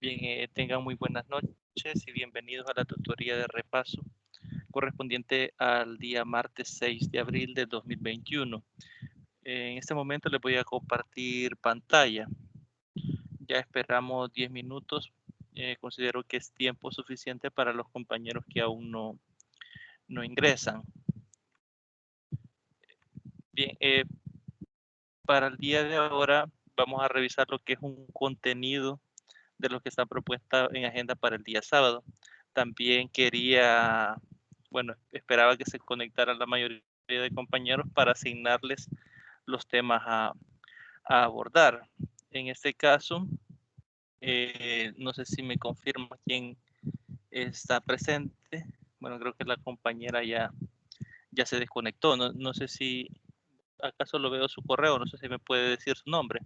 Bien, tengan muy buenas noches y bienvenidos a la tutoría de repaso correspondiente al día martes 6 de abril de 2021. En este momento les voy a compartir pantalla. Ya esperamos 10 minutos. Considero que es tiempo suficiente para los compañeros que aún no ingresan. Bien, para el día de ahora vamos a revisar lo que es un contenido de lo que está propuesta en agenda para el día sábado. También esperaba que se conectara la mayoría de compañeros para asignarles los temas a abordar. En este caso, no sé si me confirma quién está presente. Bueno, creo que la compañera ya se desconectó. No sé si acaso lo veo su correo, no sé si me puede decir su nombre.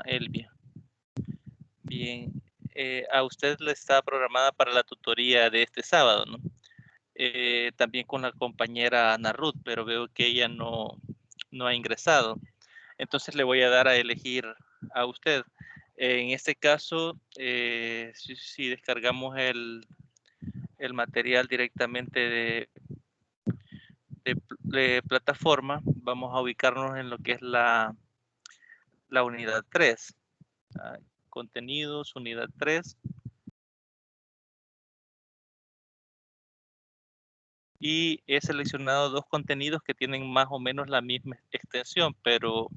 Elvia. Bien, a usted le está programada para la tutoría de este sábado, ¿no? También con la compañera Ana Ruth, pero veo que ella no ha ingresado. Entonces le voy a dar a elegir a usted. En este caso, si descargamos el material directamente de plataforma, vamos a ubicarnos en lo que es la unidad 3. Contenidos, unidad 3. Y he seleccionado dos contenidos que tienen más o menos la misma extensión, pero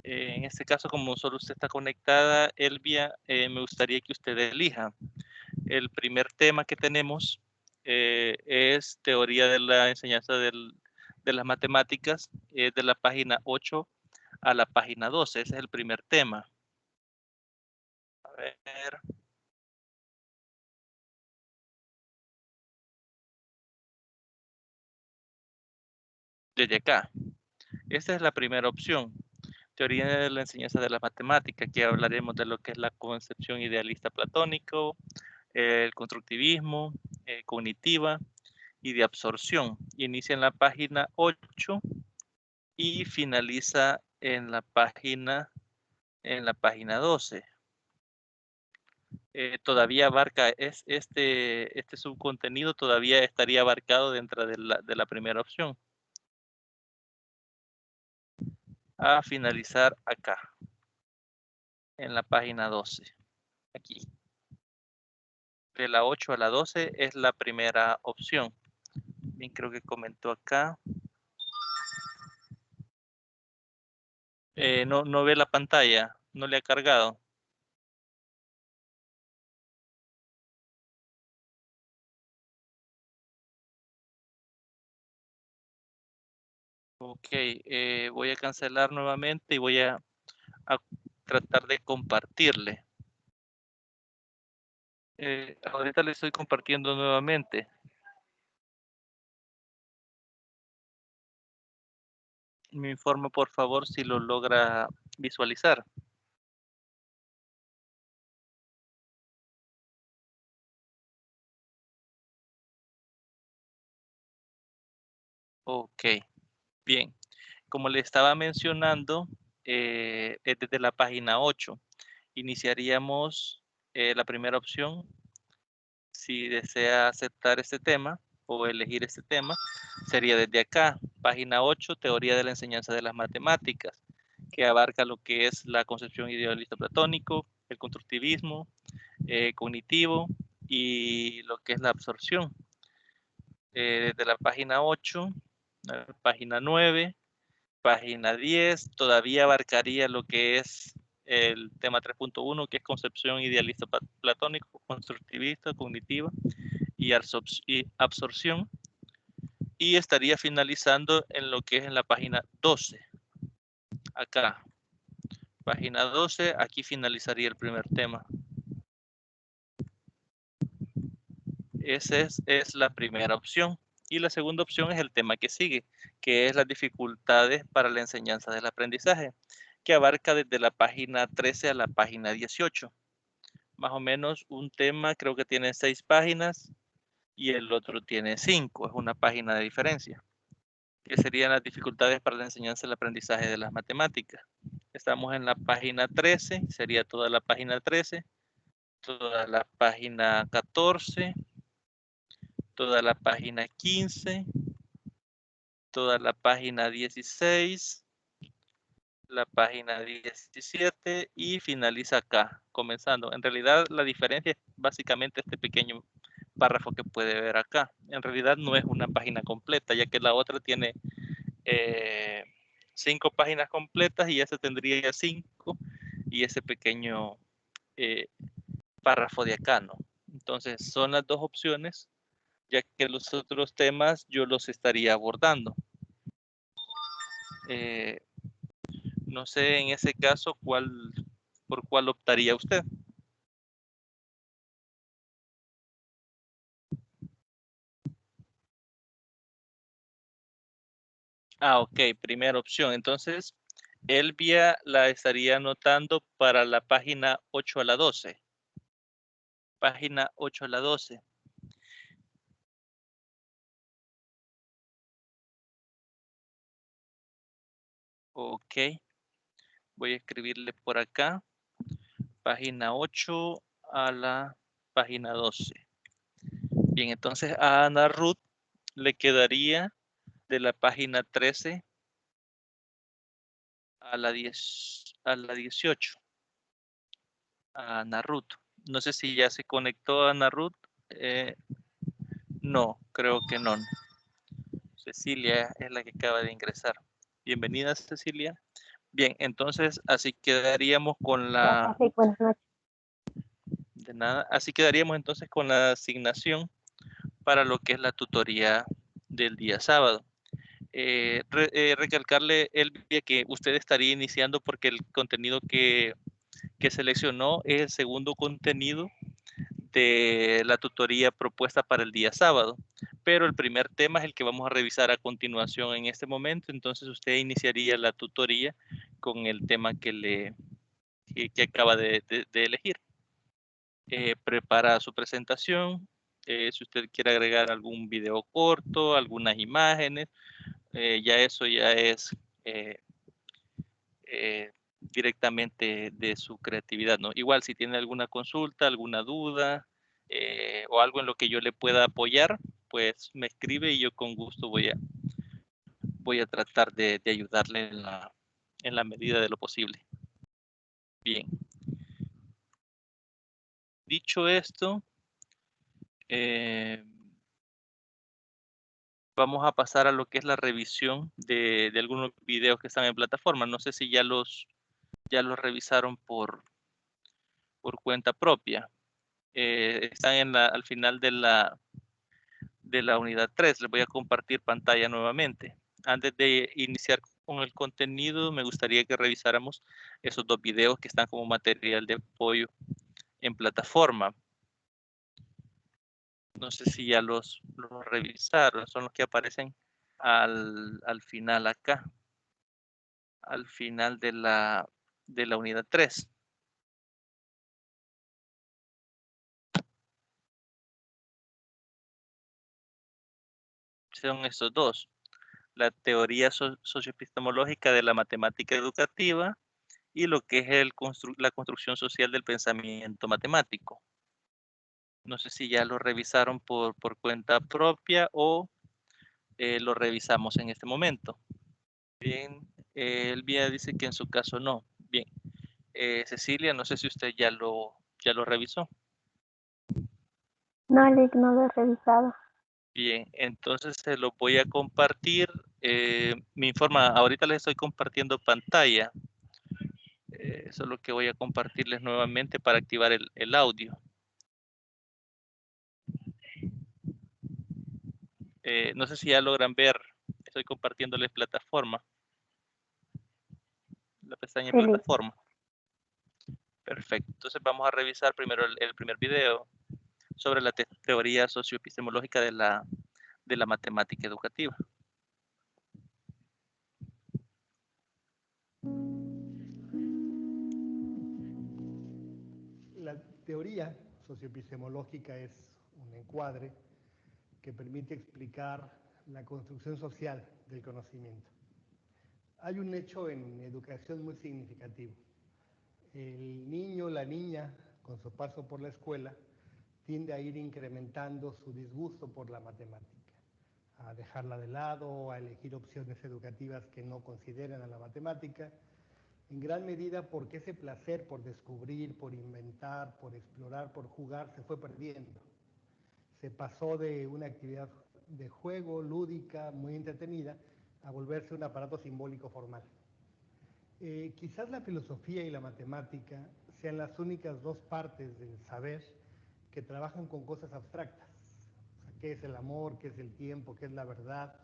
en este caso, como solo usted está conectada, Elvia, me gustaría que usted elija. El primer tema que tenemos es teoría de la enseñanza de las matemáticas, de la página 8 a la página 12. Ese es el primer tema. A ver. Desde acá. Esta es la primera opción. Teoría de la enseñanza de la matemática. Aquí hablaremos de lo que es la concepción idealista platónico, el constructivismo, cognitiva y de absorción. Inicia en la página 8 y finaliza en la página 12. Todavía abarca este subcontenido, todavía estaría abarcado dentro de la primera opción. A finalizar acá, en la página 12, aquí. De la 8 a la 12 es la primera opción. Bien, creo que comentó acá. No ve la pantalla, no le ha cargado. Ok, voy a cancelar nuevamente y voy a tratar de compartirle. Ahorita le estoy compartiendo nuevamente. Me informa por favor si lo logra visualizar. Ok, bien. Como le estaba mencionando, es desde la página 8. Iniciaríamos la primera opción. Si desea aceptar este tema o elegir este tema, sería desde acá, página 8, teoría de la enseñanza de las matemáticas, que abarca lo que es la concepción idealista platónico, el constructivismo, cognitivo y lo que es la absorción. Desde la página 8, página 9, página 10, todavía abarcaría lo que es el tema 3.1, que es concepción idealista platónico, constructivista, cognitiva y absorción. Y estaría finalizando en lo que es en la página 12. Acá, página 12, aquí finalizaría el primer tema. Esa es la primera opción. Y la segunda opción es el tema que sigue, que es las dificultades para la enseñanza del aprendizaje, que abarca desde la página 13 a la página 18. Más o menos un tema creo que tiene 6 páginas y el otro tiene 5, es una página de diferencia. que serían las dificultades para la enseñanza y el aprendizaje de las matemáticas. Estamos en la página 13, sería toda la página 13, toda la página 14, toda la página 15, toda la página 16, la página 17 y finaliza acá, comenzando. En realidad la diferencia es básicamente este pequeño párrafo que puede ver acá. En realidad no es una página completa, ya que la otra tiene 5 páginas completas y esta tendría 5 y ese pequeño párrafo de acá, ¿no? Entonces son las dos opciones, ya que los otros temas yo los estaría abordando. No sé en ese caso por cuál optaría usted. Ok, primera opción. Entonces, Elvia la estaría anotando para la página 8 a la 12. Página 8 a la 12. Ok, voy a escribirle por acá. Página 8 a la página 12. Bien, entonces a Ana Ruth le quedaría de la página 13 a la 18. A Ana Ruth. No sé si ya se conectó Ana Ruth. No, creo que no. Cecilia es la que acaba de ingresar. Bienvenida, Cecilia. Bien, entonces así quedaríamos con la... Buenas noches. De nada. Así quedaríamos entonces con la asignación para lo que es la tutoría del día sábado. Recalcarle, Elvia, que usted estaría iniciando porque el contenido que seleccionó es el segundo contenido de la tutoría propuesta para el día sábado, pero el primer tema es el que vamos a revisar a continuación en este momento, entonces usted iniciaría la tutoría con el tema que acaba de elegir. Prepara su presentación, si usted quiere agregar algún video corto, algunas imágenes, ya eso ya es directamente de su creatividad, ¿no? Igual si tiene alguna consulta, alguna duda o algo en lo que yo le pueda apoyar, pues me escribe y yo con gusto voy a tratar de ayudarle en la medida de lo posible. Bien. Dicho esto, vamos a pasar a lo que es la revisión de algunos videos que están en plataforma. No sé si ya los revisaron por cuenta propia. Están al final de la unidad 3. Les voy a compartir pantalla nuevamente. Antes de iniciar con el contenido, me gustaría que revisáramos esos 2 videos que están como material de apoyo en plataforma. No sé si ya los revisaron, son los que aparecen al final acá, al final de la unidad 3. Son estos 2. La teoría socioepistemológica de la matemática educativa y lo que es la construcción social del pensamiento matemático. No sé si ya lo revisaron por cuenta propia o lo revisamos en este momento. Bien, Elvia dice que en su caso no. Bien, Cecilia, no sé si usted ya lo revisó. No, Lick, no lo he revisado. Bien, entonces se lo voy a compartir. Me informa, ahorita les estoy compartiendo pantalla. Solo que voy a compartirles nuevamente para activar el audio. No sé si ya logran ver, estoy compartiéndoles plataforma, la pestaña Sí, Lick. plataforma. Perfecto, entonces vamos a revisar primero el primer video sobre la teoría socioepistemológica de la matemática educativa. La teoría socioepistemológica es un encuadre que permite explicar la construcción social del conocimiento. Hay un hecho en educación muy significativo. El niño, la niña, con su paso por la escuela, tiende a ir incrementando su disgusto por la matemática, a dejarla de lado, a elegir opciones educativas que no consideran a la matemática, en gran medida porque ese placer por descubrir, por inventar, por explorar, por jugar, se fue perdiendo. Se pasó de una actividad de juego lúdica, muy entretenida, a volverse un aparato simbólico formal. Quizás la filosofía y la matemática sean las únicas dos partes del saber que trabajan con cosas abstractas. O sea, ¿qué es el amor? ¿Qué es el tiempo? ¿Qué es la verdad?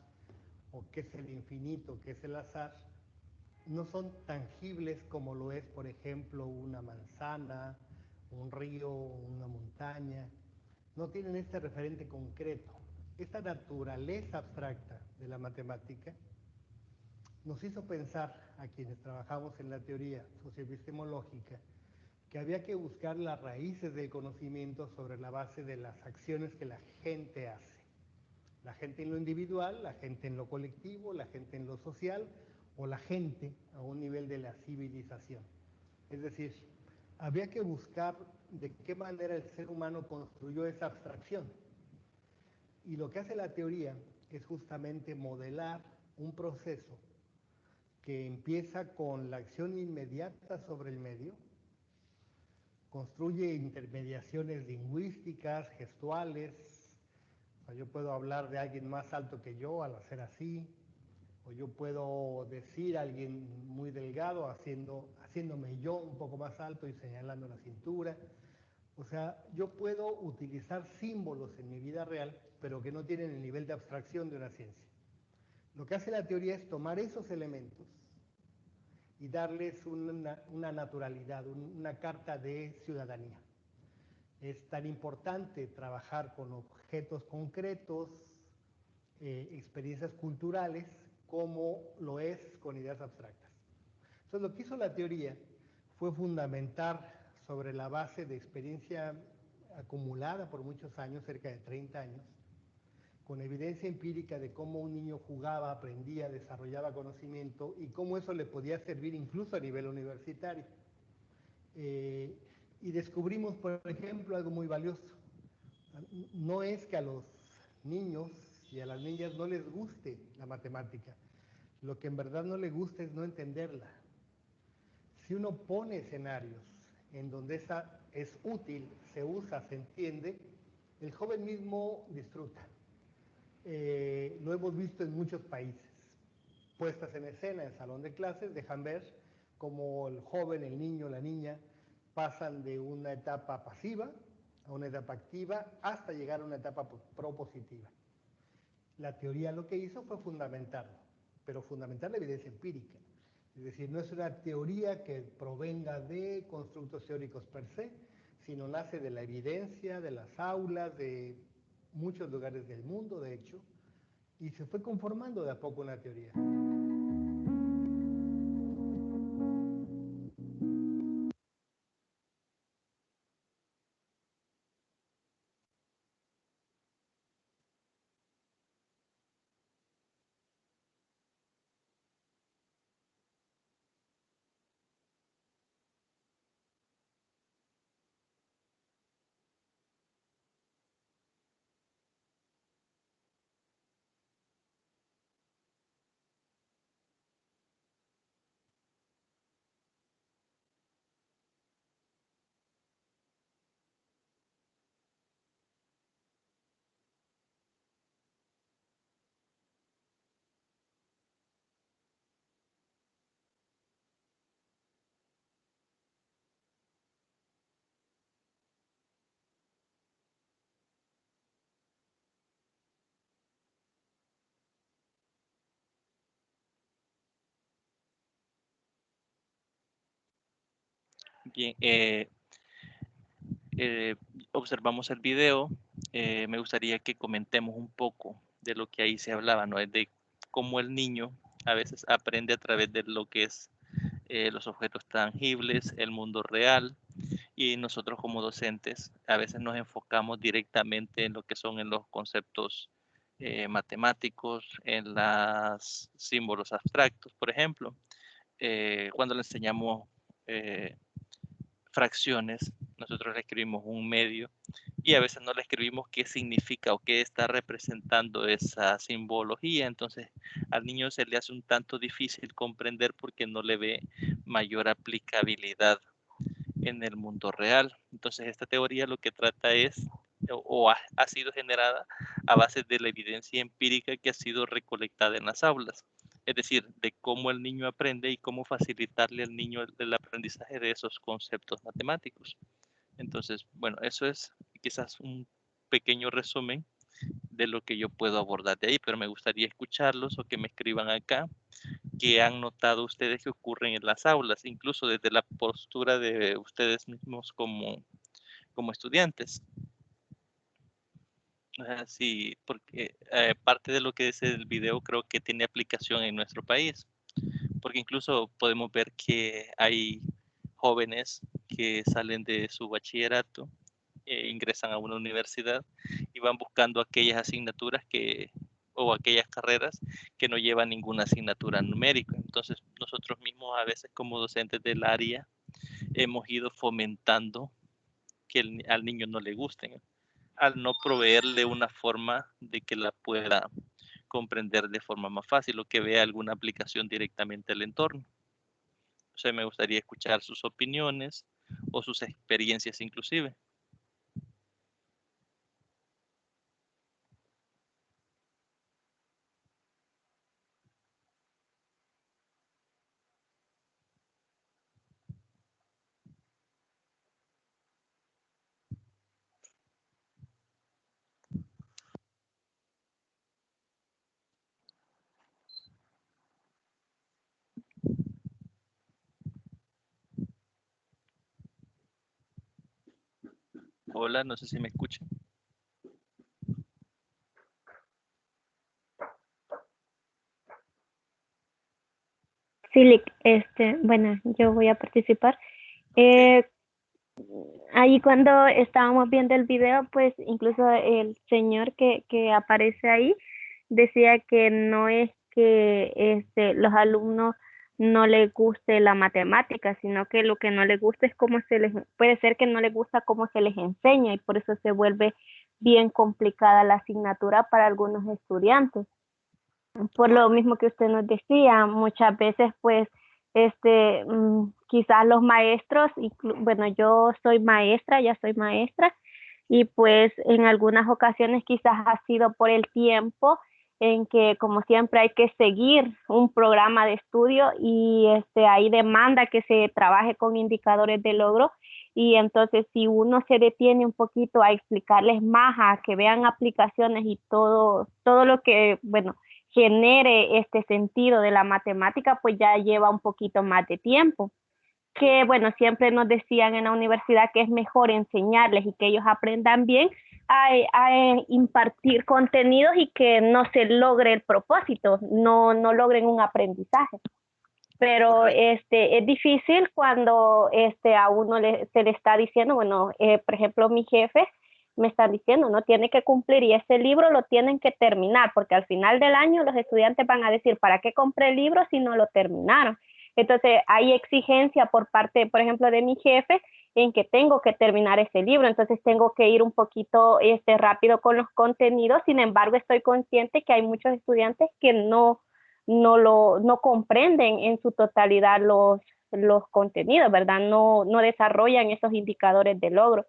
¿O qué es el infinito? ¿Qué es el azar? No son tangibles como lo es, por ejemplo, una manzana, un río, una montaña. No tienen este referente concreto. Esta naturaleza abstracta de la matemática nos hizo pensar a quienes trabajamos en la teoría socioepistemológica que había que buscar las raíces del conocimiento sobre la base de las acciones que la gente hace. La gente en lo individual, la gente en lo colectivo, la gente en lo social o la gente a un nivel de la civilización. Es decir, había que buscar de qué manera el ser humano construyó esa abstracción. Y lo que hace la teoría es justamente modelar un proceso que empieza con la acción inmediata sobre el medio, construye intermediaciones lingüísticas, gestuales. O sea, yo puedo hablar de alguien más alto que yo al hacer así, o yo puedo decir a alguien muy delgado haciéndome yo un poco más alto y señalando la cintura. O sea, yo puedo utilizar símbolos en mi vida real, pero que no tienen el nivel de abstracción de una ciencia. Lo que hace la teoría es tomar esos elementos y darles una naturalidad, una carta de ciudadanía. Es tan importante trabajar con objetos concretos, experiencias culturales, como lo es con ideas abstractas. Entonces, lo que hizo la teoría fue fundamentar sobre la base de experiencia acumulada por muchos años, cerca de 30 años, con evidencia empírica de cómo un niño jugaba, aprendía, desarrollaba conocimiento y cómo eso le podía servir incluso a nivel universitario. Y descubrimos, por ejemplo, algo muy valioso. No es que a los niños y a las niñas no les guste la matemática. Lo que en verdad no les gusta es no entenderla. Si uno pone escenarios en donde esa es útil, se usa, se entiende, el joven mismo disfruta. Lo hemos visto en muchos países. Puestas en escena en salón de clases dejan ver cómo el joven, el niño, la niña pasan de una etapa pasiva a una etapa activa hasta llegar a una etapa propositiva. La teoría lo que hizo fue fundamentarlo, pero fundamentar la evidencia empírica. Es decir, no es una teoría que provenga de constructos teóricos per se, sino nace de la evidencia, de las aulas, de muchos lugares del mundo, de hecho, y se fue conformando de a poco una teoría. Bien, observamos el video. Me gustaría que comentemos un poco de lo que ahí se hablaba, ¿no? Es de cómo el niño a veces aprende a través de lo que es los objetos tangibles, el mundo real, y nosotros como docentes a veces nos enfocamos directamente en lo que son en los conceptos matemáticos, en los símbolos abstractos, por ejemplo. Cuando le enseñamos fracciones, nosotros le escribimos un medio y a veces no le escribimos qué significa o qué está representando esa simbología. Entonces al niño se le hace un tanto difícil comprender porque no le ve mayor aplicabilidad en el mundo real. Entonces esta teoría lo que trata es o ha sido generada a base de la evidencia empírica que ha sido recolectada en las aulas, es decir, de cómo el niño aprende y cómo facilitarle al niño el aprendizaje de esos conceptos matemáticos. Entonces, bueno, eso es quizás un pequeño resumen de lo que yo puedo abordar de ahí, pero me gustaría escucharlos o que me escriban acá qué han notado ustedes que ocurren en las aulas, incluso desde la postura de ustedes mismos como estudiantes. Sí, porque parte de lo que dice el video creo que tiene aplicación en nuestro país, porque incluso podemos ver que hay jóvenes que salen de su bachillerato, ingresan a una universidad y van buscando aquellas asignaturas o aquellas carreras que no llevan ninguna asignatura numérica. Entonces nosotros mismos a veces como docentes del área hemos ido fomentando que al niño no le gusten, al no proveerle una forma de que la pueda comprender de forma más fácil o que vea alguna aplicación directamente al entorno. O sea, me gustaría escuchar sus opiniones o sus experiencias inclusive. Hola, no sé si me escuchan. Sí, bueno, yo voy a participar. Okay. Ahí cuando estábamos viendo el video, pues incluso el señor que aparece ahí decía que no es que los alumnos no les guste la matemática, sino que lo que no les gusta es cómo puede ser que no les gusta cómo se les enseña y por eso se vuelve bien complicada la asignatura para algunos estudiantes. Por lo mismo que usted nos decía, muchas veces pues quizás los maestros, bueno, yo soy maestra, ya soy maestra, y pues en algunas ocasiones quizás ha sido por el tiempo en que como siempre hay que seguir un programa de estudio y hay demanda que se trabaje con indicadores de logro y entonces si uno se detiene un poquito a explicarles más, a que vean aplicaciones y todo lo que, bueno, genere este sentido de la matemática, pues ya lleva un poquito más de tiempo. Que bueno, siempre nos decían en la universidad que es mejor enseñarles y que ellos aprendan bien a impartir contenidos y que no se logre el propósito, no logren un aprendizaje. Pero Correcto. es difícil cuando a uno se le está diciendo, bueno, por ejemplo, mi jefe me está diciendo, no tiene que cumplir y ese libro lo tienen que terminar, porque al final del año los estudiantes van a decir, ¿para qué compré el libro si no lo terminaron? Entonces hay exigencia por parte, por ejemplo, de mi jefe en que tengo que terminar ese libro, entonces tengo que ir un poquito rápido con los contenidos, sin embargo estoy consciente que hay muchos estudiantes que no comprenden en su totalidad los contenidos, ¿verdad? No desarrollan esos indicadores de logro.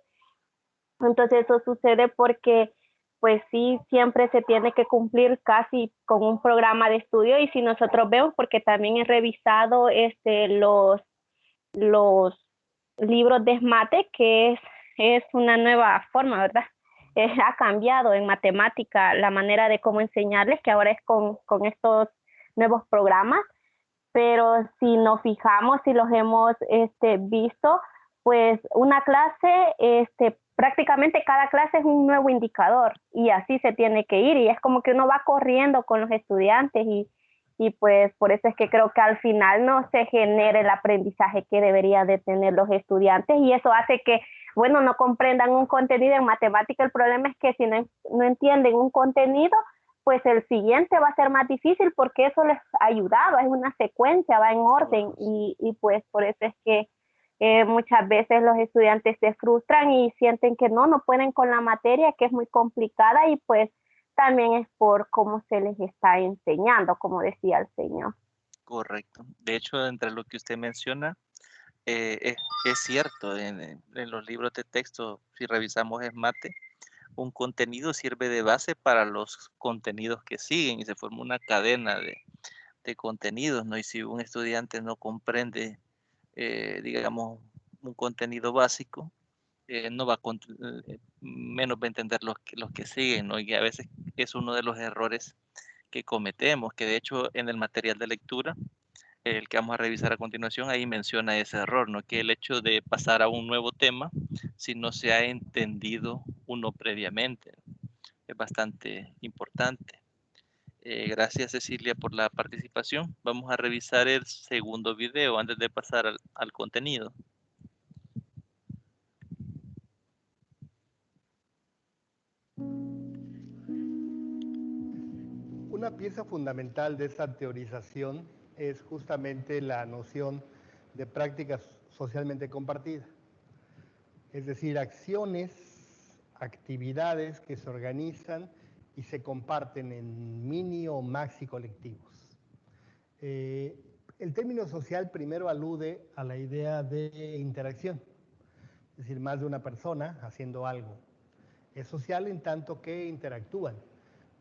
Entonces eso sucede porque pues sí, siempre se tiene que cumplir casi con un programa de estudio y si nosotros vemos, porque también he revisado los libros de SMATE, que es una nueva forma, ¿verdad? Ha cambiado en matemática la manera de cómo enseñarles, que ahora es con estos nuevos programas, pero si nos fijamos, si los hemos visto, pues una clase, prácticamente cada clase es un nuevo indicador y así se tiene que ir y es como que uno va corriendo con los estudiantes y pues por eso es que creo que al final no se genere el aprendizaje que debería de tener los estudiantes y eso hace que, bueno, no comprendan un contenido en matemática. El problema es que si no entienden un contenido, pues el siguiente va a ser más difícil porque eso les ayudaba, es una secuencia, va en orden y pues por eso es que muchas veces los estudiantes se frustran y sienten que no pueden con la materia, que es muy complicada y pues también es por cómo se les está enseñando, como decía el señor. Correcto. De hecho, entre lo que usted menciona, es cierto, en los libros de texto, si revisamos mate, un contenido sirve de base para los contenidos que siguen y se forma una cadena de contenidos, ¿no? Y si un estudiante no comprende, digamos, un contenido básico, no va a, menos va a entender los que siguen, ¿no? Y a veces es uno de los errores que cometemos, que de hecho en el material de lectura, el que vamos a revisar a continuación, ahí menciona ese error, ¿no? Que el hecho de pasar a un nuevo tema, si no se ha entendido uno previamente, es bastante importante. Gracias Cecilia por la participación. Vamos a revisar el segundo video antes de pasar al contenido. Una pieza fundamental de esta teorización es justamente la noción de prácticas socialmente compartidas, es decir, acciones, actividades que se organizan y se comparten en mini o maxi colectivos. El término social primero alude a la idea de interacción, es decir, más de una persona haciendo algo. Es social en tanto que interactúan.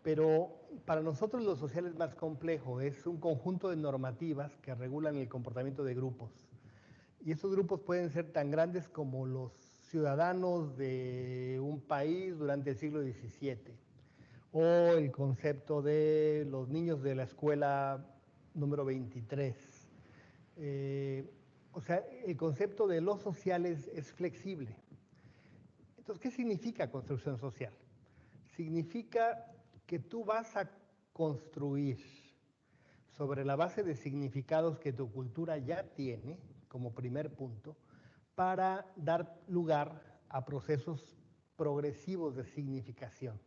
Pero para nosotros lo social es más complejo, es un conjunto de normativas que regulan el comportamiento de grupos. Y esos grupos pueden ser tan grandes como los ciudadanos de un país durante el siglo XVII, o el concepto de los niños de la escuela número 23. O sea, el concepto de lo social es flexible. Entonces, ¿qué significa construcción social? Significa que tú vas a construir sobre la base de significados que tu cultura ya tiene, como primer punto, para dar lugar a procesos progresivos de significación,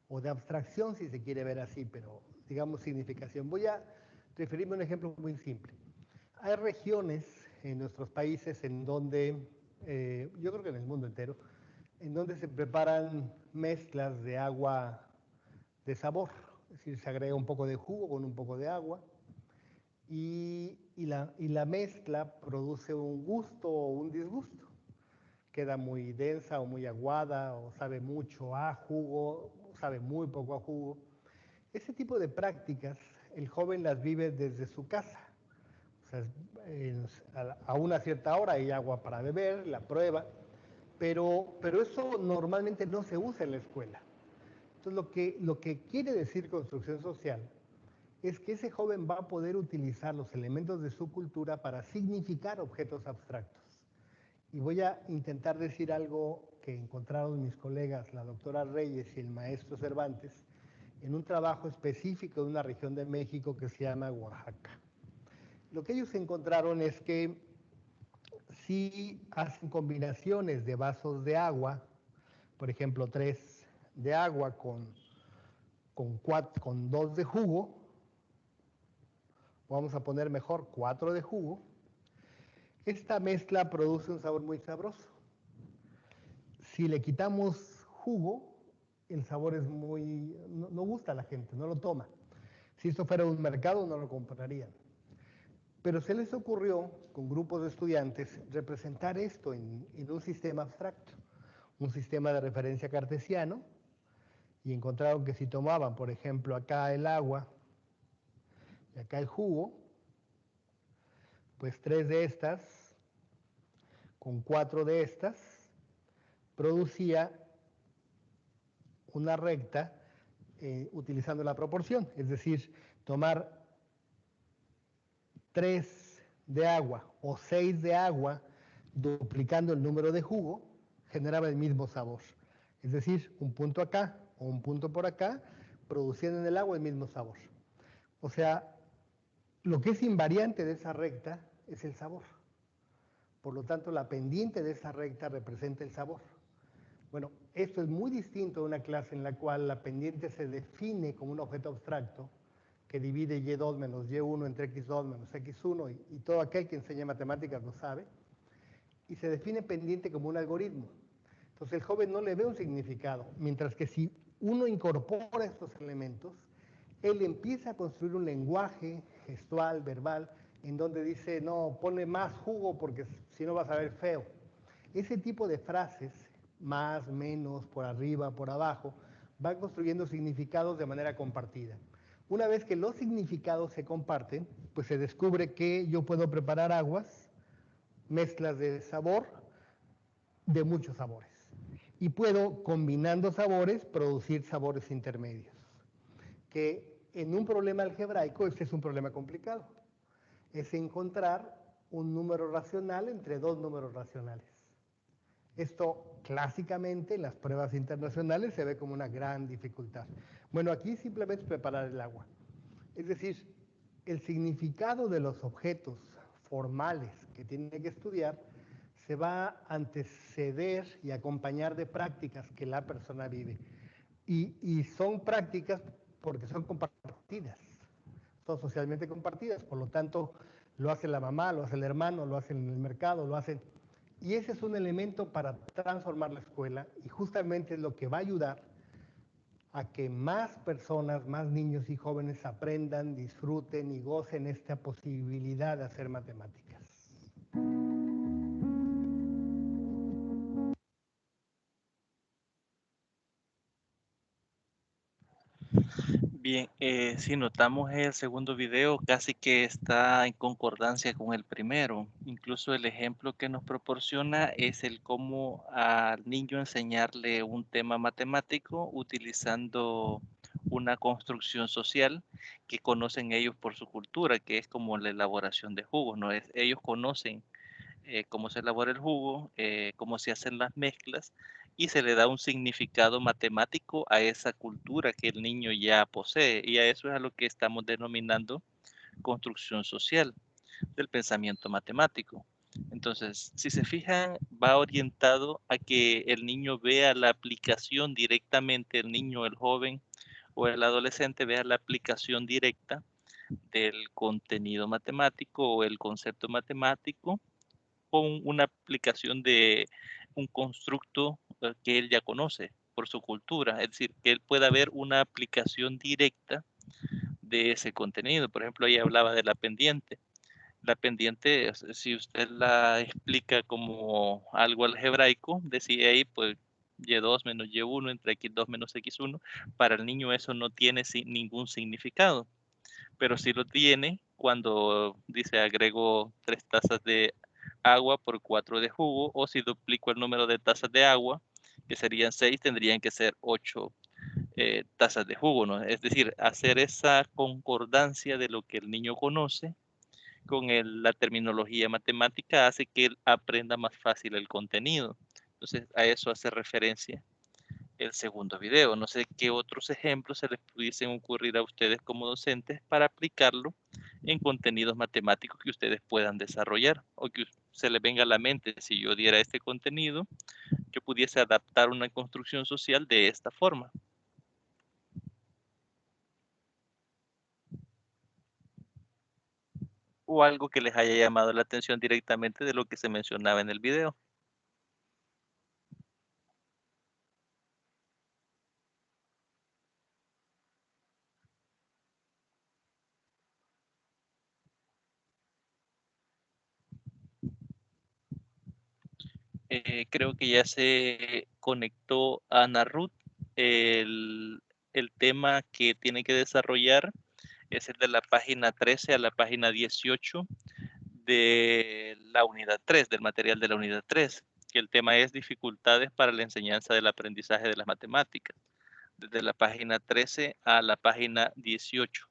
o de abstracción si se quiere ver así, pero digamos significación. Voy a referirme a un ejemplo muy simple. Hay regiones en nuestros países en donde, yo creo que en el mundo entero, en donde se preparan mezclas de agua de sabor, es decir, se agrega un poco de jugo con un poco de agua y la mezcla produce un gusto o un disgusto. Queda muy densa o muy aguada, o sabe mucho a jugo, o sabe muy poco a jugo. Ese tipo de prácticas el joven las vive desde su casa. O sea, a una cierta hora hay agua para beber, la prueba, pero eso normalmente no se usa en la escuela. Entonces, lo que quiere decir construcción social es que ese joven va a poder utilizar los elementos de su cultura para significar objetos abstractos. Y voy a intentar decir algo que encontraron mis colegas, la doctora Reyes y el maestro Cervantes, en un trabajo específico de una región de México que se llama Oaxaca. Lo que ellos encontraron es que si hacen combinaciones de vasos de agua, por ejemplo 3 de agua con 2 de jugo, vamos a poner mejor 4 de jugo, esta mezcla produce un sabor muy sabroso. Si le quitamos jugo, el sabor es muy, no gusta a la gente, no lo toma. Si esto fuera un mercado no lo comprarían. Pero se les ocurrió, con grupos de estudiantes, representar esto en un sistema abstracto, un sistema de referencia cartesiano, y encontraron que si tomaban, por ejemplo, acá el agua y acá el jugo, pues 3 de estas con 4 de estas producía una recta utilizando la proporción, es decir, tomar 3 de agua o 6 de agua duplicando el número de jugo generaba el mismo sabor. Es decir, un punto acá o un punto por acá produciendo en el agua el mismo sabor. O sea, lo que es invariante de esa recta es el sabor. Por lo tanto, la pendiente de esa recta representa el sabor. Bueno, esto es muy distinto a una clase en la cual la pendiente se define como un objeto abstracto que divide y2 menos y1 entre x2 menos x1, y todo aquel que enseña matemáticas lo sabe, y se define pendiente como un algoritmo. Entonces el joven no le ve un significado, mientras que si uno incorpora estos elementos, él empieza a construir un lenguaje gestual, verbal, en donde dice, no, ponle más jugo porque si no vas a ver feo. Ese tipo de frases, más, menos, por arriba, por abajo, van construyendo significados de manera compartida. Una vez que los significados se comparten, pues se descubre que yo puedo preparar aguas, mezclas de sabor, de muchos sabores. Y puedo, combinando sabores, producir sabores intermedios. Que en un problema algebraico, este es un problema complicado. Es encontrar un número racional entre dos números racionales. Esto clásicamente en las pruebas internacionales se ve como una gran dificultad. Bueno, aquí simplemente es preparar el agua. Es decir, el significado de los objetos formales que tiene que estudiar se va a anteceder y acompañar de prácticas que la persona vive. Y son prácticas porque son compartidas, son socialmente compartidas, por lo tanto lo hace la mamá, lo hace el hermano, lo hace en el mercado, lo hacen. Y ese es un elemento para transformar la escuela y justamente es lo que va a ayudar a que más personas, más niños y jóvenes aprendan, disfruten y gocen esta posibilidad de hacer matemáticas. Bien, si notamos el segundo video, casi que está en concordancia con el primero. Incluso el ejemplo que nos proporciona es el cómo al niño enseñarle un tema matemático utilizando una construcción social que conocen ellos por su cultura, que es como la elaboración de jugos, ¿no? Ellos conocen cómo se elabora el jugo, cómo se hacen las mezclas y se le da un significado matemático a esa cultura que el niño ya posee, y a eso es a lo que estamos denominando construcción social del pensamiento matemático. Entonces, si se fijan, va orientado a que el niño vea la aplicación directamente, el niño, el joven o el adolescente vea la aplicación directa del contenido matemático o el concepto matemático con una aplicación de un constructo que él ya conoce por su cultura, es decir, que él pueda ver una aplicación directa de ese contenido. Por ejemplo, ahí hablaba de la pendiente. La pendiente, si usted la explica como algo algebraico, decía ahí, pues, y2 menos y1 entre x2 menos x1, para el niño eso no tiene ningún significado, pero sí lo tiene cuando dice agrego 3 tazas de agua por 4 de jugo, o si duplico el número de tazas de agua, que serían 6, tendrían que ser 8 tazas de jugo, ¿no? Es decir, hacer esa concordancia de lo que el niño conoce con la terminología matemática hace que él aprenda más fácil el contenido. Entonces, a eso hace referencia el segundo video. No sé qué otros ejemplos se les pudiesen ocurrir a ustedes como docentes para aplicarlo en contenidos matemáticos que ustedes puedan desarrollar o que se les venga a la mente. Si yo diera este contenido, yo pudiese adaptar una construcción social de esta forma. O algo que les haya llamado la atención directamente de lo que se mencionaba en el video. Creo que ya se conectó Ana Ruth. El tema que tiene que desarrollar es el de la página 13 a la página 18 de la unidad 3, del material de la unidad 3, que el tema es dificultades para la enseñanza del aprendizaje de las matemáticas, desde la página 13 a la página 18.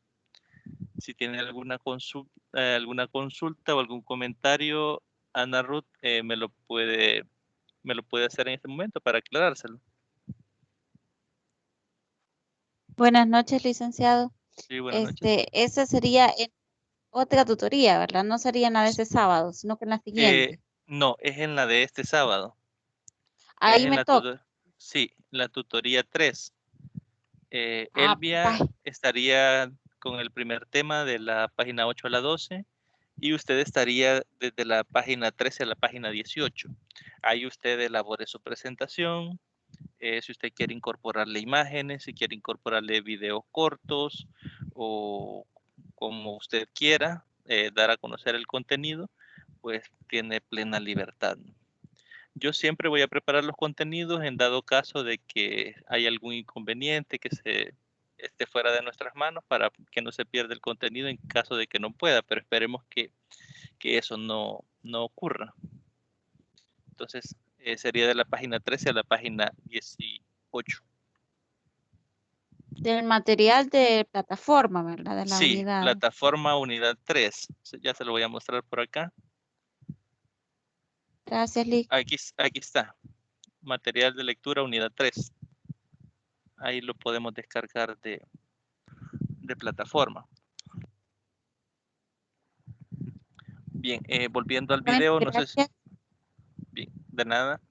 Si tiene alguna consulta o algún comentario, Ana Ruth, me lo puede hacer en este momento para aclarárselo. Buenas noches, licenciado. Sí, buenas noches. Esa sería en otra tutoría, ¿verdad? No sería en la de este sábado, sino que en la siguiente. No, es en la de este sábado. Ahí me toca. Sí, la tutoría 3. Ah, Elvia bye. estaría con el primer tema de la página 8 a la 12 y usted estaría desde la página 13 a la página 18. Ahí usted elabore su presentación, si usted quiere incorporarle imágenes, si quiere incorporarle videos cortos o como usted quiera dar a conocer el contenido, pues tiene plena libertad. Yo siempre voy a preparar los contenidos en dado caso de que hay algún inconveniente que se esté fuera de nuestras manos para que no se pierda el contenido en caso de que no pueda, pero esperemos que eso no ocurra. Entonces, sería de la página 13 a la página 18. Del material de plataforma, ¿verdad? De la Sí, unidad. plataforma unidad 3. Ya se lo voy a mostrar por acá. Gracias, Lick. Aquí está. Material de lectura unidad 3. Ahí lo podemos descargar de plataforma. Bien, volviendo al Bueno, video, no sé si... gracias. Bien, de nada.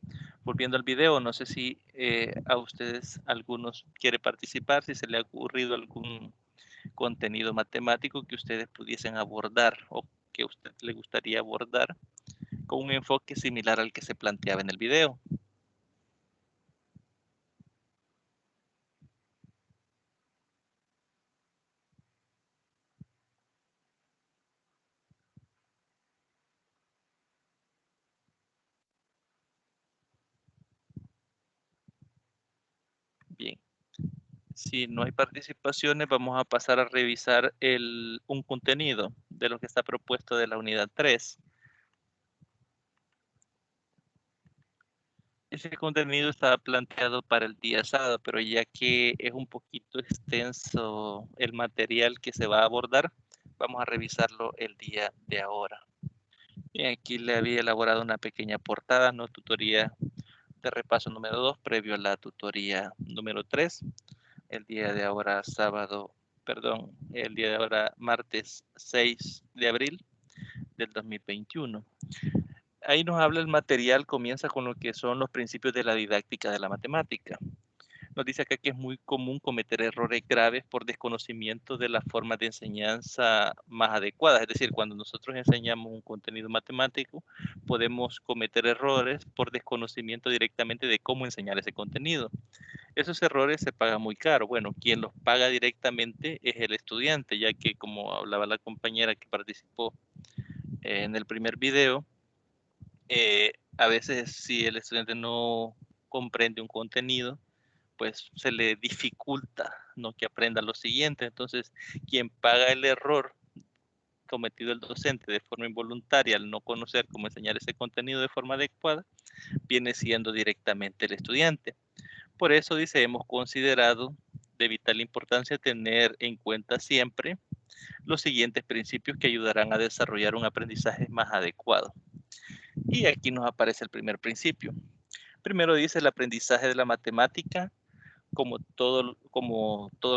Volviendo al video, no sé si a ustedes algunos quiere participar, si se le ha ocurrido algún contenido matemático que ustedes pudiesen abordar o que a usted le gustaría abordar con un enfoque similar al que se planteaba en el video. Bien, si no hay participaciones, vamos a pasar a revisar un contenido de lo que está propuesto de la unidad 3. Ese contenido estaba planteado para el día sábado, pero ya que es un poquito extenso el material que se va a abordar, vamos a revisarlo el día de ahora. Y aquí le había elaborado una pequeña portada, ¿no? Tutoría de repaso número 2, previo a la tutoría número 3. El día de ahora el día de ahora martes 6 de abril del 2021. Ahí nos habla el material, comienza con lo que son los principios de la didáctica de la matemática. Nos dice acá que es muy común cometer errores graves por desconocimiento de las formas de enseñanza más adecuadas. Es decir, cuando nosotros enseñamos un contenido matemático, podemos cometer errores por desconocimiento directamente de cómo enseñar ese contenido. Esos errores se pagan muy caro. Bueno, quien los paga directamente es el estudiante, ya que como hablaba la compañera que participó en el primer video, a veces si el estudiante no comprende un contenido, pues se le dificulta, ¿no?, que aprenda lo siguiente. Entonces, quien paga el error cometido el docente de forma involuntaria al no conocer cómo enseñar ese contenido de forma adecuada, viene siendo directamente el estudiante. Por eso dice, hemos considerado de vital importancia tener en cuenta siempre los siguientes principios que ayudarán a desarrollar un aprendizaje más adecuado. Y aquí nos aparece el primer principio. Primero dice, el aprendizaje de la matemática, como todos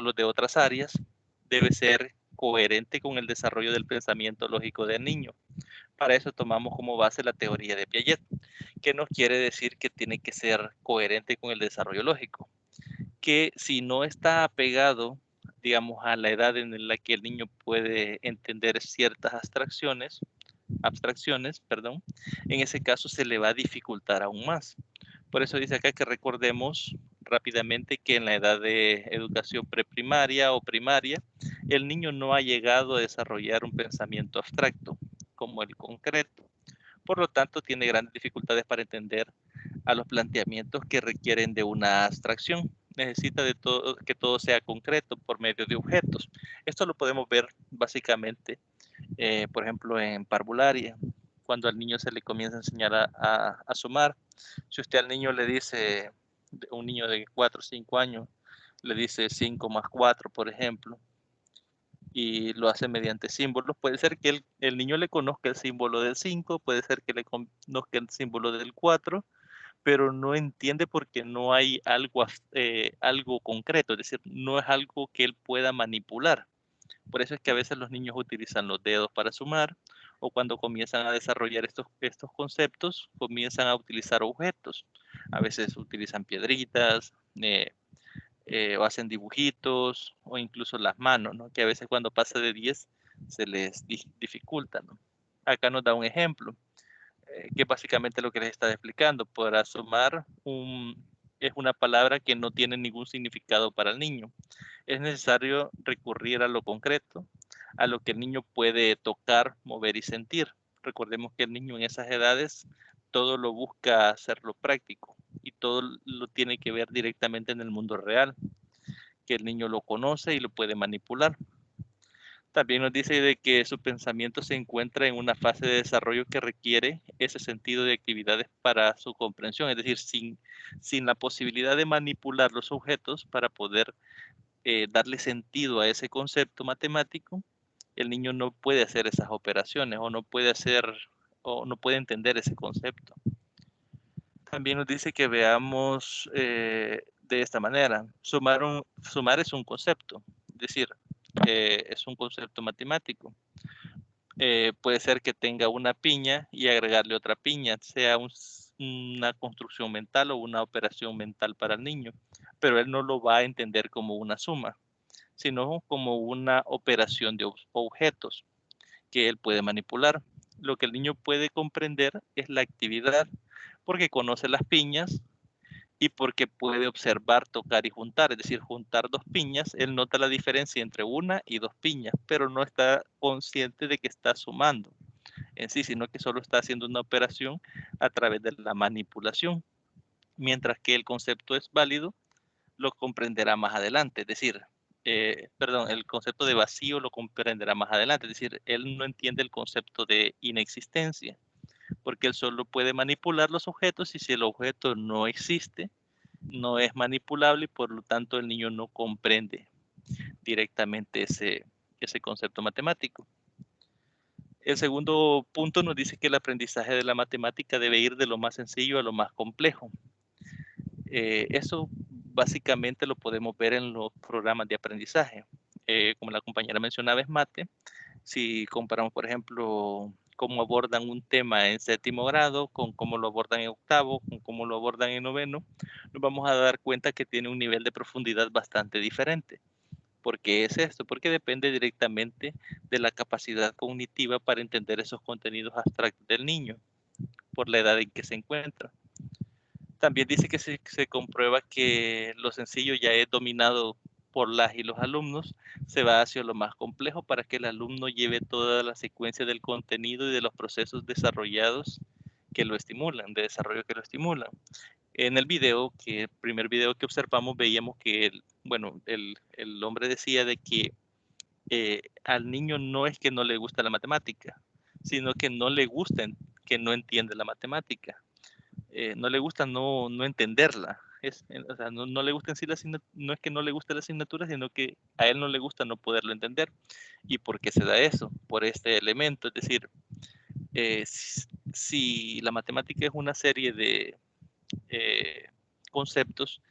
los de otras áreas, debe ser coherente con el desarrollo del pensamiento lógico del niño. Para eso tomamos como base la teoría de Piaget, que nos quiere decir que tiene que ser coherente con el desarrollo lógico. Que si no está apegado, digamos, a la edad en la que el niño puede entender ciertas abstracciones, en ese caso se le va a dificultar aún más. Por eso dice acá que recordemos rápidamente que en la edad de educación preprimaria o primaria, el niño no ha llegado a desarrollar un pensamiento abstracto como el concreto. Por lo tanto, tiene grandes dificultades para entender a los planteamientos que requieren de una abstracción. Necesita que todo sea concreto por medio de objetos. Esto lo podemos ver básicamente, por ejemplo, en parvularia, cuando al niño se le comienza a enseñar a sumar. Si usted al niño le dice, un niño de 4 o 5 años, le dice 5 más 4, por ejemplo, y lo hace mediante símbolos, puede ser que el niño le conozca el símbolo del 5, puede ser que le conozca el símbolo del 4, pero no entiende porque no hay algo concreto, es decir, no es algo que él pueda manipular. Por eso es que a veces los niños utilizan los dedos para sumar o cuando comienzan a desarrollar estos conceptos, comienzan a utilizar objetos. A veces utilizan piedritas, o hacen dibujitos, o incluso las manos, ¿no? Que a veces cuando pasa de 10 se les dificulta, ¿no? Acá nos da un ejemplo, que básicamente lo que les está explicando. Para sumar es una palabra que no tiene ningún significado para el niño. Es necesario recurrir a lo concreto, a lo que el niño puede tocar, mover y sentir. Recordemos que el niño en esas edades todo lo busca hacerlo práctico y todo lo tiene que ver directamente en el mundo real, que el niño lo conoce y lo puede manipular. También nos dice de que su pensamiento se encuentra en una fase de desarrollo que requiere ese sentido de actividades para su comprensión, es decir, sin la posibilidad de manipular los objetos para poder darle sentido a ese concepto matemático, el niño no puede hacer esas operaciones o no puede entender ese concepto. También nos dice que veamos de esta manera. Sumar es un concepto, es decir, es un concepto matemático. Puede ser que tenga una piña y agregarle otra piña, sea una construcción mental o una operación mental para el niño, pero él no lo va a entender como una suma, sino como una operación de objetos que él puede manipular. Lo que el niño puede comprender es la actividad, porque conoce las piñas y porque puede observar, tocar y juntar. Es decir, juntar dos piñas, él nota la diferencia entre una y dos piñas, pero no está consciente de que está sumando en sí, sino que solo está haciendo una operación a través de la manipulación. Mientras que el concepto es válido, lo comprenderá más adelante. Es decir, el concepto de vacío lo comprenderá más adelante. Es decir, él no entiende el concepto de inexistencia, porque él solo puede manipular los objetos y si el objeto no existe, no es manipulable y por lo tanto el niño no comprende directamente ese concepto matemático. El segundo punto nos dice que el aprendizaje de la matemática debe ir de lo más sencillo a lo más complejo. Eso básicamente lo podemos ver en los programas de aprendizaje. Como la compañera mencionaba, es mate. Si comparamos, por ejemplo, cómo abordan un tema en séptimo grado con cómo lo abordan en octavo, con cómo lo abordan en noveno, nos vamos a dar cuenta que tiene un nivel de profundidad bastante diferente. ¿Por qué es esto? Porque depende directamente de la capacidad cognitiva para entender esos contenidos abstractos del niño, por la edad en que se encuentra. También dice que se comprueba que lo sencillo ya es dominado por las y los alumnos, se va hacia lo más complejo para que el alumno lleve toda la secuencia del contenido y de los procesos desarrollados que lo estimulan, de desarrollo que lo estimulan. En el primer video que observamos, veíamos que el hombre decía de que al niño no es que no le gusta la matemática, sino que no le gusta, que no entiende la matemática. No le gusta no entenderla. O sea, no le gusta en sí la asignatura, no es que no le guste la asignatura, sino que a él no le gusta no poderlo entender. ¿Y por qué se da eso? Por este elemento, es decir, si la matemática es una serie de conceptos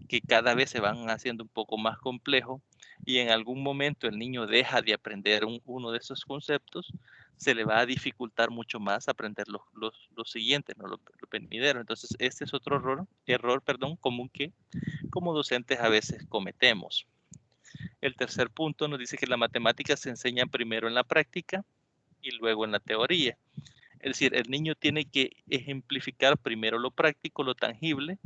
que cada vez se van haciendo un poco más complejos y en algún momento el niño deja de aprender uno de esos conceptos, se le va a dificultar mucho más aprender los siguientes, ¿no? Los venideros. Entonces, este es otro error común que como docentes a veces cometemos. El tercer punto nos dice que la matemática se enseña primero en la práctica y luego en la teoría. Es decir, el niño tiene que ejemplificar primero lo práctico, lo tangible,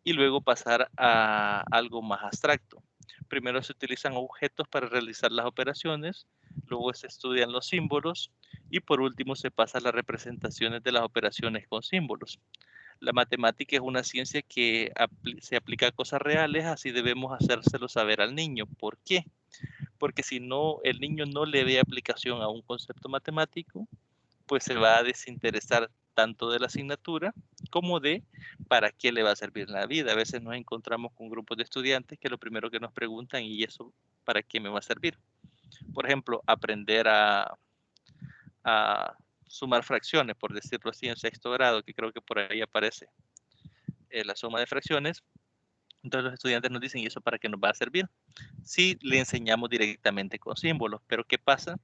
y luego pasar a algo más abstracto. Primero se utilizan objetos para realizar las operaciones, luego se estudian los símbolos y por último se pasa a las representaciones de las operaciones con símbolos. La matemática es una ciencia que se aplica a cosas reales, así debemos hacérselo saber al niño. ¿Por qué? Porque si no, el niño no le ve aplicación a un concepto matemático, pues se va a desinteresar tanto de la asignatura como de para qué le va a servir en la vida. A veces nos encontramos con grupos de estudiantes que lo primero que nos preguntan, ¿y eso para qué me va a servir? Por ejemplo, aprender a sumar fracciones, por decirlo así, en sexto grado, que creo que por ahí aparece la suma de fracciones. Entonces los estudiantes nos dicen, ¿y eso para qué nos va a servir? Si le enseñamos directamente con símbolos. Pero ¿qué pasa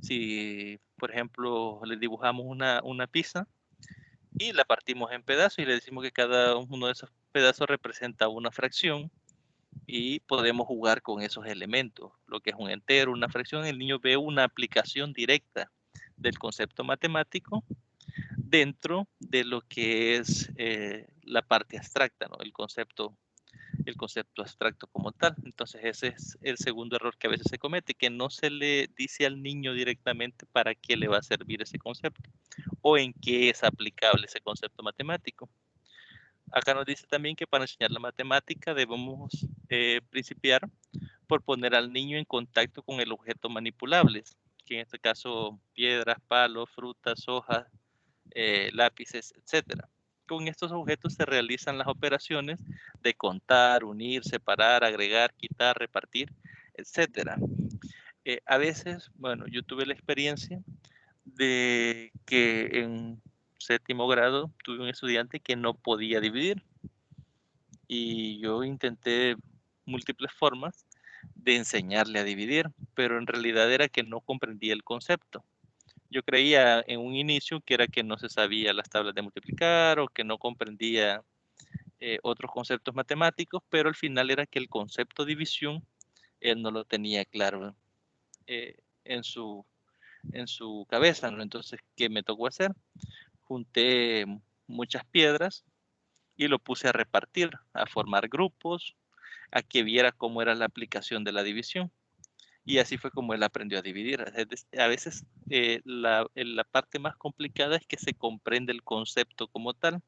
si, por ejemplo, le dibujamos una pizza y la partimos en pedazos y le decimos que cada uno de esos pedazos representa una fracción y podemos jugar con esos elementos? Lo que es un entero, una fracción, el niño ve una aplicación directa del concepto matemático dentro de lo que es la parte abstracta, ¿no? El concepto abstracto como tal. Entonces ese es el segundo error que a veces se comete, que no se le dice al niño directamente para qué le va a servir ese concepto o en qué es aplicable ese concepto matemático. Acá nos dice también que para enseñar la matemática debemos principiar por poner al niño en contacto con el objeto manipulable, que en este caso piedras, palos, frutas, hojas, lápices, etcétera. Con estos objetos se realizan las operaciones de contar, unir, separar, agregar, quitar, repartir, etcétera. A veces, bueno, yo tuve la experiencia de que en séptimo grado tuve un estudiante que no podía dividir y yo intenté múltiples formas de enseñarle a dividir, pero en realidad era que no comprendía el concepto. Yo creía en un inicio que era que no se sabía las tablas de multiplicar o que no comprendía otros conceptos matemáticos, pero al final era que el concepto de división él no lo tenía claro eh, en, su, en su cabeza, ¿no? Entonces, ¿qué me tocó hacer? Junté muchas piedras y lo puse a repartir, a formar grupos, a que viera cómo era la aplicación de la división. Y así fue como él aprendió a dividir. A veces la parte más complicada es que se comprende el concepto como tal.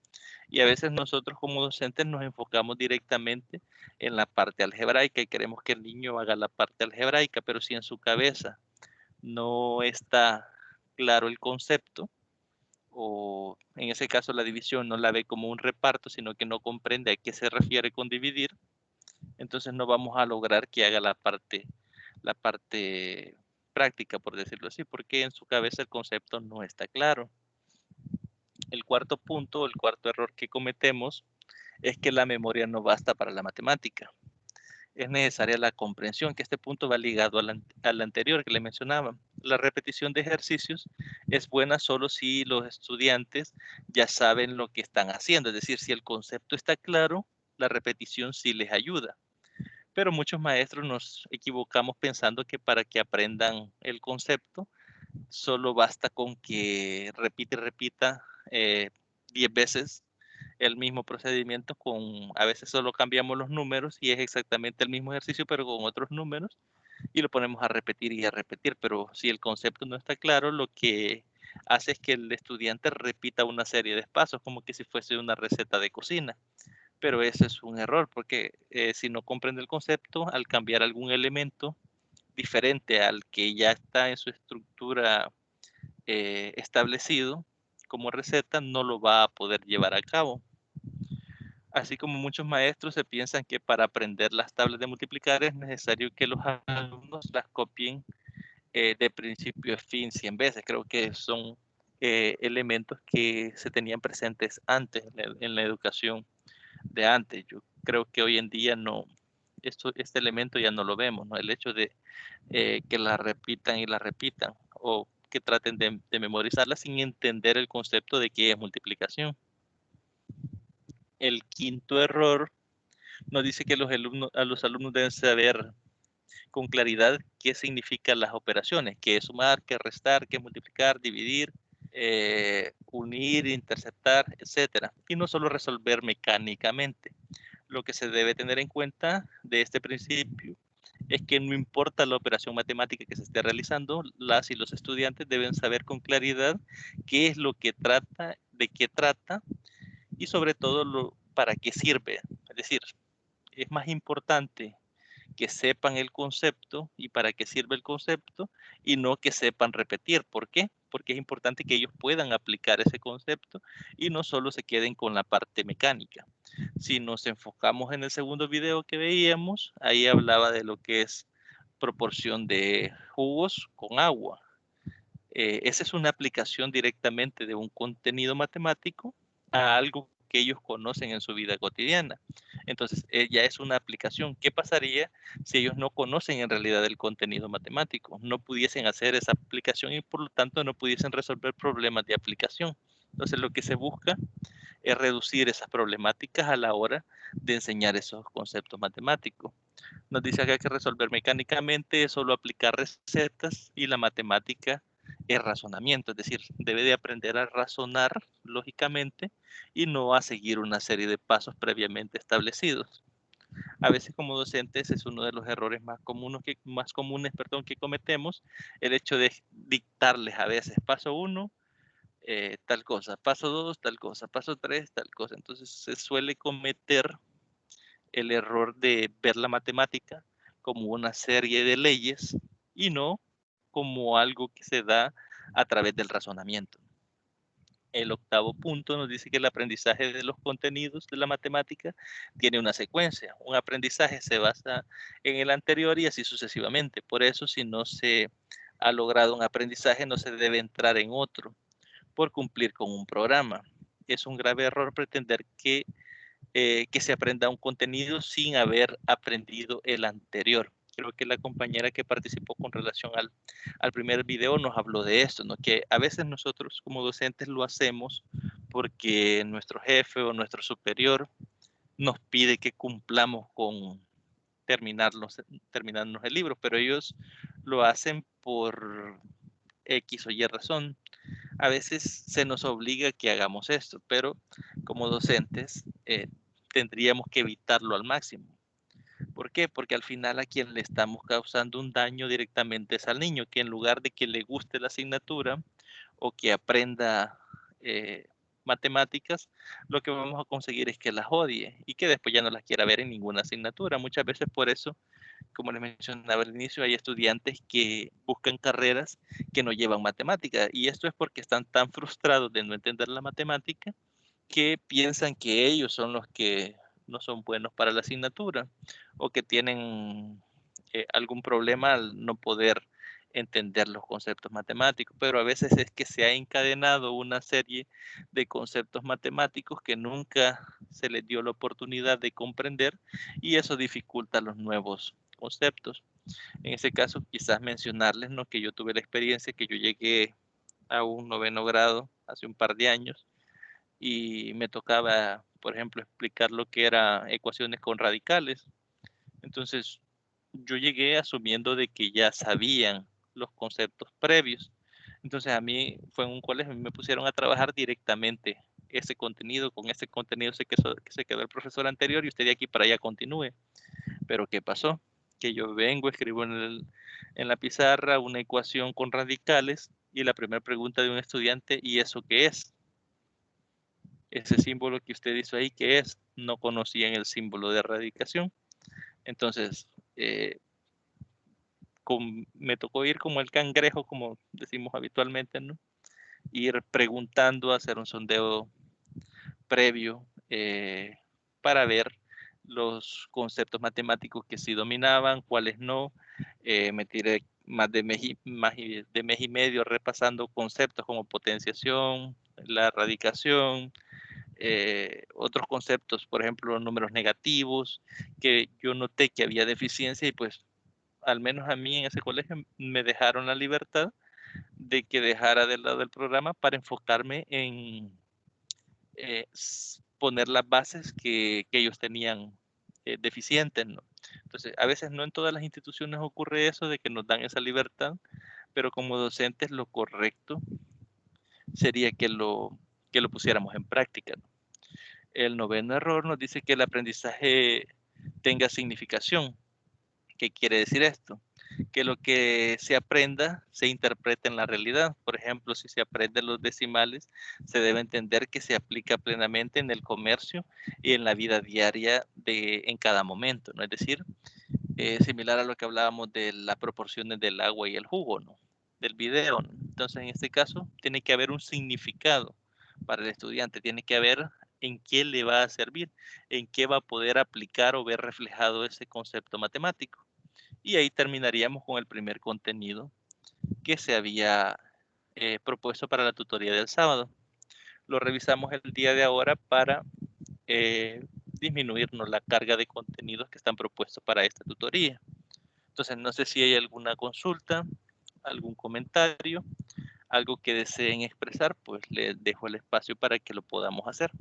Y a veces nosotros como docentes nos enfocamos directamente en la parte algebraica y queremos que el niño haga la parte algebraica, pero si en su cabeza no está claro el concepto, o en ese caso la división no la ve como un reparto, sino que no comprende a qué se refiere con dividir, entonces no vamos a lograr que haga la parte práctica, por decirlo así, porque en su cabeza el concepto no está claro. El cuarto punto, el cuarto error que cometemos es que la memoria no basta para la matemática. Es necesaria la comprensión, que este punto va ligado al anterior que le mencionaba. La repetición de ejercicios es buena solo si los estudiantes ya saben lo que están haciendo, es decir, si el concepto está claro, la repetición sí les ayuda. Pero muchos maestros nos equivocamos pensando que para que aprendan el concepto, solo basta con que repita 10 veces el mismo procedimiento, a veces solo cambiamos los números y es exactamente el mismo ejercicio, pero con otros números, y lo ponemos a repetir y a repetir, pero si el concepto no está claro, lo que hace es que el estudiante repita una serie de pasos, como que si fuese una receta de cocina. Pero ese es un error, porque si no comprende el concepto, al cambiar algún elemento diferente al que ya está en su estructura establecido como receta, no lo va a poder llevar a cabo. Así como muchos maestros se piensan que para aprender las tablas de multiplicar es necesario que los alumnos las copien de principio a fin 100 veces. Creo que son elementos que se tenían presentes antes en la educación de antes. Yo creo que hoy en día no, este elemento ya no lo vemos, ¿no? El hecho de que la repitan y la repitan o que traten de memorizarla sin entender el concepto de qué es multiplicación. El quinto error nos dice que a los alumnos deben saber con claridad qué significan las operaciones, qué es sumar, qué es restar, qué es multiplicar, dividir, unir, interceptar, etcétera. Y no solo resolver mecánicamente. Lo que se debe tener en cuenta de este principio es que no importa la operación matemática que se esté realizando, las y los estudiantes deben saber con claridad qué es lo que trata, de qué trata y sobre todo para qué sirve. Es decir, es más importante que sepan el concepto y para qué sirve el concepto y no que sepan repetir. ¿Por qué? Porque es importante que ellos puedan aplicar ese concepto y no solo se queden con la parte mecánica. Si nos enfocamos en el segundo video que veíamos, ahí hablaba de lo que es proporción de jugos con agua. Esa es una aplicación directamente de un contenido matemático a algo que ellos conocen en su vida cotidiana. Entonces, ya es una aplicación. ¿Qué pasaría si ellos no conocen en realidad el contenido matemático? No pudiesen hacer esa aplicación y por lo tanto no pudiesen resolver problemas de aplicación. Entonces, lo que se busca es reducir esas problemáticas a la hora de enseñar esos conceptos matemáticos. Nos dice que hay que resolver mecánicamente, es solo aplicar recetas, y la matemática es razonamiento, es decir, debe de aprender a razonar lógicamente y no a seguir una serie de pasos previamente establecidos. A veces como docentes es uno de los errores más comunes que cometemos, el hecho de dictarles a veces paso 1, tal cosa, paso 2, tal cosa, paso 3, tal cosa. Entonces se suele cometer el error de ver la matemática como una serie de leyes y no como algo que se da a través del razonamiento. El octavo punto nos dice que el aprendizaje de los contenidos de la matemática tiene una secuencia. Un aprendizaje se basa en el anterior y así sucesivamente. Por eso, si no se ha logrado un aprendizaje, no se debe entrar en otro por cumplir con un programa. Es un grave error pretender que se aprenda un contenido sin haber aprendido el anterior. Creo que la compañera que participó con relación al primer video nos habló de esto, ¿no? Que a veces nosotros como docentes lo hacemos porque nuestro jefe o nuestro superior nos pide que cumplamos con terminarnos el libro, pero ellos lo hacen por X o Y razón. A veces se nos obliga que hagamos esto, pero como docentes tendríamos que evitarlo al máximo. ¿Por qué? Porque al final a quien le estamos causando un daño directamente es al niño, que en lugar de que le guste la asignatura o que aprenda matemáticas, lo que vamos a conseguir es que las odie y que después ya no las quiera ver en ninguna asignatura. Muchas veces por eso, como les mencionaba al inicio, hay estudiantes que buscan carreras que no llevan matemática, y esto es porque están tan frustrados de no entender la matemática que piensan que ellos son los que no son buenos para la asignatura o que tienen algún problema al no poder entender los conceptos matemáticos, pero a veces es que se ha encadenado una serie de conceptos matemáticos que nunca se les dio la oportunidad de comprender y eso dificulta los nuevos conceptos. En ese caso, quizás mencionarles, ¿no?, que yo tuve la experiencia que yo llegué a un 9º grado hace un par de años y me tocaba, por ejemplo, explicar lo que eran ecuaciones con radicales. Entonces, yo llegué asumiendo de que ya sabían los conceptos previos. Entonces, a mí fue en un colegio, me pusieron a trabajar directamente ese contenido. Con ese contenido se quedó el profesor anterior y usted de aquí para allá continúe. Pero ¿qué pasó? Que yo vengo, escribo en la pizarra una ecuación con radicales y la primera pregunta de un estudiante, ¿y eso qué es? Ese símbolo que usted hizo ahí, ¿qué es? No conocían el símbolo de radicación. Entonces, me tocó ir como el cangrejo, como decimos habitualmente, ¿no? Ir preguntando, hacer un sondeo previo para ver los conceptos matemáticos que sí dominaban, cuáles no. Me tiré más de mes y medio repasando conceptos como potenciación, la radicación, otros conceptos, por ejemplo, números negativos, que yo noté que había deficiencia y pues al menos a mí en ese colegio me dejaron la libertad de que dejara de lado el programa para enfocarme en poner las bases que ellos tenían deficientes, ¿no? Entonces, a veces no en todas las instituciones ocurre eso de que nos dan esa libertad, pero como docentes lo correcto sería que lo pusiéramos en práctica, ¿no? El 9º error nos dice que el aprendizaje tenga significación. ¿Qué quiere decir esto? Que lo que se aprenda se interprete en la realidad. Por ejemplo, si se aprenden los decimales, se debe entender que se aplica plenamente en el comercio y en la vida diaria en cada momento, ¿no? Es decir, similar a lo que hablábamos de las proporciones del agua y el jugo, ¿no?, del video, ¿no? Entonces, en este caso, tiene que haber un significado para el estudiante, tiene que haber en qué le va a servir, en qué va a poder aplicar o ver reflejado ese concepto matemático. Y ahí terminaríamos con el primer contenido que se había propuesto para la tutoría del sábado. Lo revisamos el día de ahora para disminuirnos la carga de contenidos que están propuestos para esta tutoría. Entonces, no sé si hay alguna consulta, algún comentario, algo que deseen expresar, pues les dejo el espacio para que lo podamos hacer.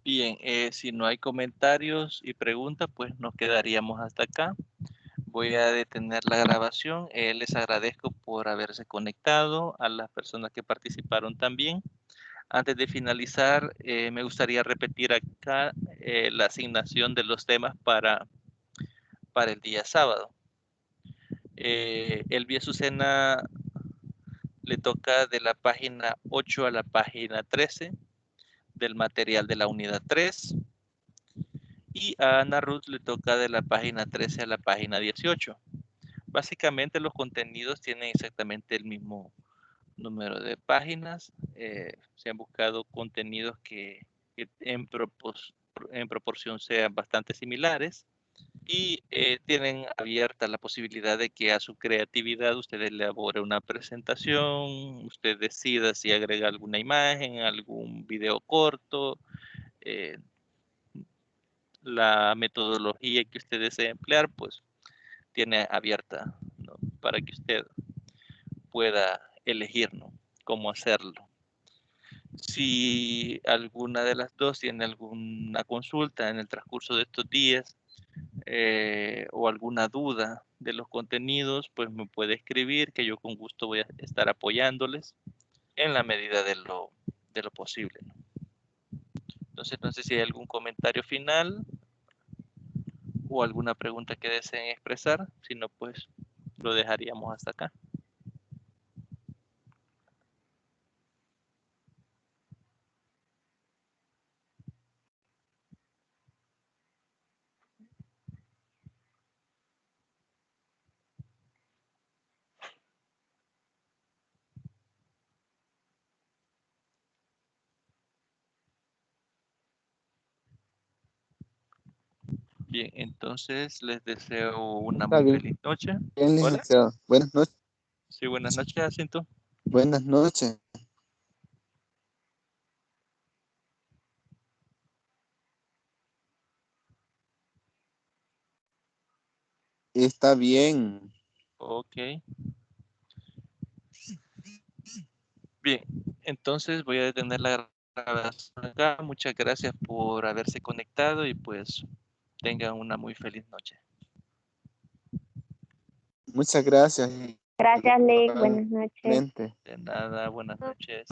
Bien, si no hay comentarios y preguntas, pues nos quedaríamos hasta acá. Voy a detener la grabación. Les agradezco por haberse conectado, a las personas que participaron también. Antes de finalizar, me gustaría repetir acá la asignación de los temas para el día sábado. Elvia Azucena le toca de la página 8 a la página 13 del material de la unidad 3. Y a Ana Ruth le toca de la página 13 a la página 18. Básicamente los contenidos tienen exactamente el mismo número de páginas. Se han buscado contenidos que en proporción sean bastante similares y tienen abierta la posibilidad de que a su creatividad usted elabore una presentación, usted decida si agrega alguna imagen, algún video corto, la metodología que usted desee emplear, pues tiene abierta, ¿no?, para que usted pueda elegir, ¿no?, cómo hacerlo. Si alguna de las dos tiene alguna consulta en el transcurso de estos días o alguna duda de los contenidos, pues me puede escribir, que yo con gusto voy a estar apoyándoles en la medida de lo posible, ¿no? Entonces, no sé si hay algún comentario final o alguna pregunta que deseen expresar. Si no, pues lo dejaríamos hasta acá. Bien, entonces les deseo una Está muy bien, feliz noche. bien, Hola. licenciado. Buenas noches. Sí, buenas noches, Jacinto. Buenas noches. Está bien. Ok. Bien, entonces voy a detener la grabación acá. Muchas gracias por haberse conectado y pues tengan una muy feliz noche. Muchas gracias. Gracias, Lick. Buenas noches. Igualmente. De nada, buenas noches.